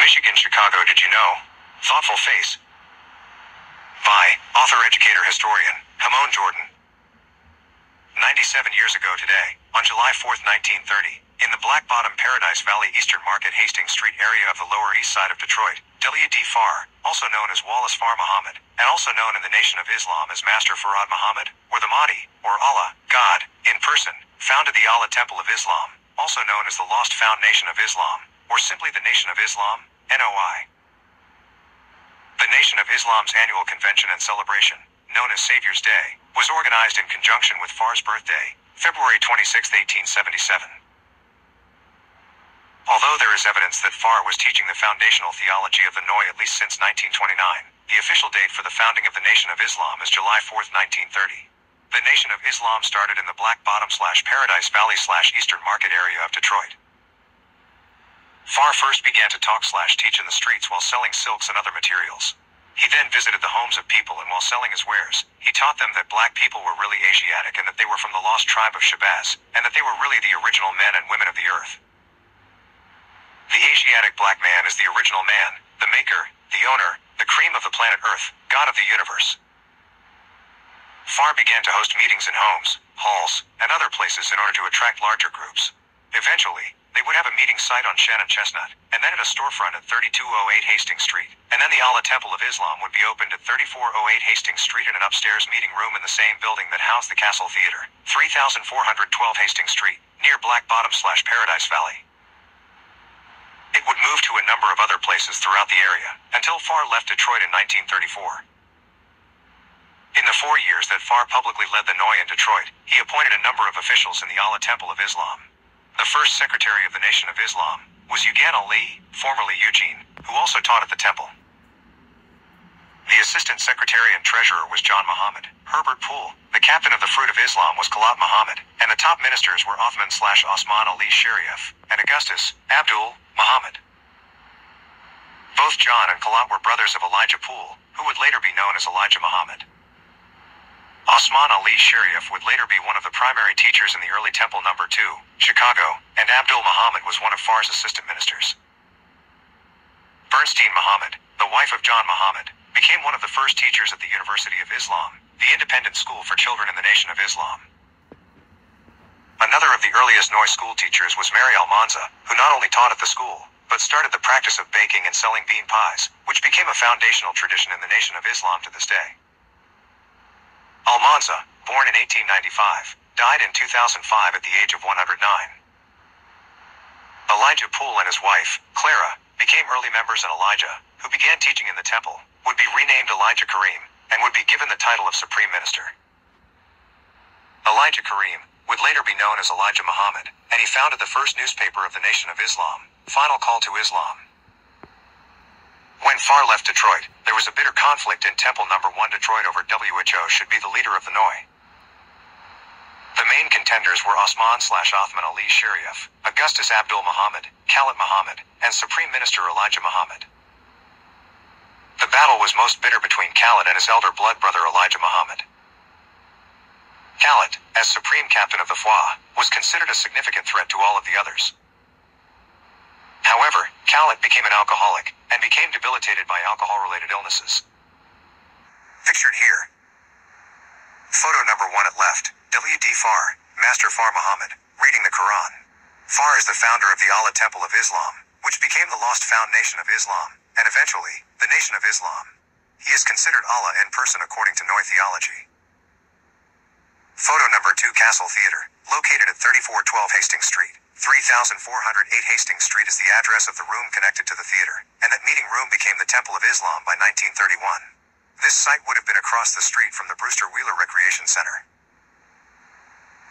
Michigan, Chicago, did you know? Thoughtful face. By author, educator, historian, Hamon Jordan. 97 years ago today, on July 4th, 1930, in the Black Bottom Paradise Valley Eastern Market-Hastings Street area of the Lower Eastside of Detroit, W.D. Farr, also known as Wallace Fard Muhammad, and also known in the Nation of Islam as Master Farrad Muhammad, or the Mahdi, or Allah, God, in person, founded the Allah Temple of Islam, also known as the Lost Found Nation of Islam, or simply the Nation of Islam, NOI. The Nation of Islam's annual convention and celebration, known as Saviour's Day, was organized in conjunction with Farr's birthday, February 26, 1877. Although there is evidence that Farr was teaching the foundational theology of the NOI at least since 1929, the official date for the founding of the Nation of Islam is July 4, 1930. The Nation of Islam started in the Black Bottom/Paradise Valley/Eastern Market area of Detroit. Farr first began to talk/teach in the streets while selling silks and other materials. He then visited the homes of people, and while selling his wares, he taught them that black people were really Asiatic and that they were from the lost tribe of Shabazz, and that they were really the original men and women of the earth. The Asiatic black man is the original man, the maker, the owner, the cream of the planet Earth, God of the universe. Farr began to host meetings in homes, halls, and other places in order to attract larger groups. Eventually, they would have a meeting site on Shannon Chestnut, and then at a storefront at 3208 Hastings Street, and then the Allah Temple of Islam would be opened at 3408 Hastings Street in an upstairs meeting room in the same building that housed the Castle Theater, 3412 Hastings Street, near Black Bottom/Paradise Valley. It would move to a number of other places throughout the area, until Farr left Detroit in 1934. In the 4 years that Farr publicly led the NOI in Detroit, he appointed a number of officials in the Allah Temple of Islam. The first secretary of the Nation of Islam was Eugene Ali, formerly Eugene, who also taught at the temple. The assistant secretary and treasurer was John Muhammad. Herbert Poole, the captain of the Fruit of Islam, was Khalat Muhammad, and the top ministers were Othman/Osman Ali Sharif, and Augustus, Abdul, Muhammad. Both John and Khalat were brothers of Elijah Poole, who would later be known as Elijah Muhammad. Osman Ali Sharif would later be one of the primary teachers in the early Temple No. 2, Chicago, and Abdul Muhammad was one of Farr's assistant ministers. Bernstein Muhammad, the wife of John Muhammad, became one of the first teachers at the University of Islam, the independent school for children in the Nation of Islam. Another of the earliest NOI school teachers was Mary Almanza, who not only taught at the school, but started the practice of baking and selling bean pies, which became a foundational tradition in the Nation of Islam to this day. Almanza, born in 1895, died in 2005 at the age of 109. Elijah Poole and his wife, Clara, became early members, and Elijah, who began teaching in the temple, would be renamed Elijah Kareem, and would be given the title of Supreme Minister. Elijah Kareem would later be known as Elijah Muhammad, and he founded the first newspaper of the Nation of Islam, Final Call to Islam. When Farr left Detroit, there was a bitter conflict in Temple No. 1 Detroit over WHO should be the leader of the NOI. The main contenders were Osman/Othman Ali Sharif, Augustus Abdul Muhammad, Khalat Muhammad, and Supreme Minister Elijah Muhammad. The battle was most bitter between Khalat and his elder blood brother Elijah Muhammad. Khalat, as Supreme Captain of the Fwa, was considered a significant threat to all of the others. However, Khalat became an alcoholic, and became debilitated by alcohol-related illnesses. Pictured here. Photo number 1 at left, W.D. Farr, Master Farrad Muhammad, reading the Quran. Farr is the founder of the Allah Temple of Islam, which became the Lost Found Nation of Islam, and eventually, the Nation of Islam. He is considered Allah in person according to NOI theology. Photo number 2 Castle Theater, located at 3412 Hastings Street, 3408 Hastings Street is the address of the room connected to the theater, and that meeting room became the Temple of Islam by 1931. This site would have been across the street from the Brewster Wheeler Recreation Center.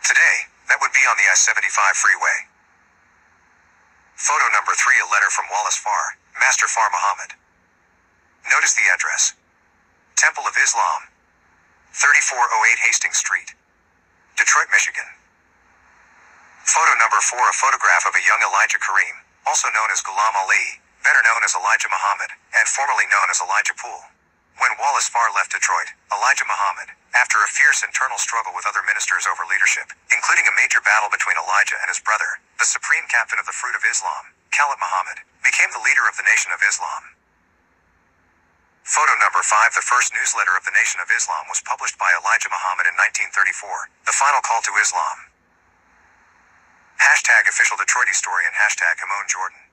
Today, that would be on the I-75 freeway. Photo number 3 A letter from Wallace Fard, Master Farrad Muhammad. Notice the address. Temple of Islam, 3408 Hastings Street, Detroit, Michigan. Photo number 4 A photograph of a young Elijah Kareem, also known as Ghulam Ali, better known as Elijah Muhammad, and formerly known as Elijah Poole. When Wallace Fard left Detroit, Elijah Muhammad, after a fierce internal struggle with other ministers over leadership, including a major battle between Elijah and his brother, the Supreme Captain of the Fruit of Islam, Caliph Muhammad, became the leader of the Nation of Islam. Photo number 5. The first newsletter of the Nation of Islam was published by Elijah Muhammad in 1934, The Final Call to Islam. Hashtag official Detroit historian, hashtag Hamon Jordan.